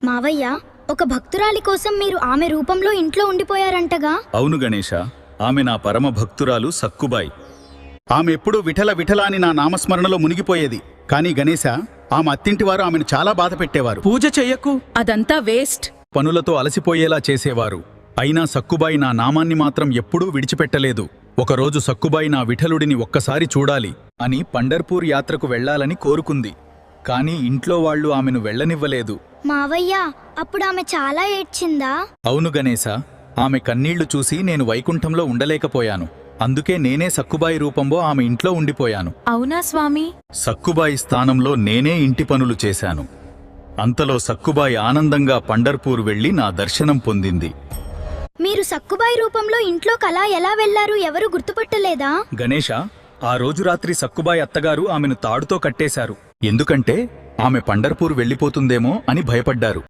మావయ్య, ఒక భక్తురాలి కోసం మీరు ఆమె రూపంలో ఇంట్లో ఉండిపోయారంటగా? అవును గణేశ, ఆమె నా పరమ భక్తురాలు సక్కుబాయి. ఆమె ఎప్పుడూ విఠల విఠల అని నా నామస్మరణలో మునిగిపోయేది. కానీ గణేశ, ఆమె అత్తింటివారు ఆమెను చాలా బాధ పెట్టేవారు. పూజ చెయ్యకు, అదంతా వేస్ట్. పనులతో అలసిపోయేలా చేసేవారు. అయినా సక్కుబాయి నా నామాన్ని మాత్రం ఎప్పుడూ విడిచిపెట్టలేదు. ఒకరోజు సక్కుబాయి నా విఠలుడిని ఒక్కసారి చూడాలి అని పండర్పూర్ యాత్రకు వెళ్లాలని కోరుకుంది. కానీ ఇంట్లో వాళ్లు ఆమెను వెళ్లనివ్వలేదు. మావయ్య, అప్పుడు ఆమె చాలా ఏడ్చిందా? అవును గణేశ, ఆమె కన్నీళ్లు చూసి నేను వైకుంఠంలో ఉండలేకపోయాను. అందుకే నేనే సక్కుబాయి రూపంలో ఆమె ఇంట్లో ఉండిపోయాను. అవునా స్వామి? సక్కుబాయి స్థానంలో నేనే ఇంటి పనులు చేశాను. అంతలో సక్కుబాయి ఆనందంగా పండర్పూర్ వెళ్లి నా దర్శనం పొందింది. మీరు సక్కుబాయి రూపంలో ఇంట్లో కలా ఎలా వెళ్లారు? ఎవరు గుర్తుపట్టలేదా? గణేశ, ఆ రోజు రాత్రి సక్కుబాయి అత్తగారు ఆమెను తాడుతో కట్టేశారు. ఎందుకంటే ఆమె పండర్పూర్ వెళ్లిపోతుందేమో అని భయపడ్డారు.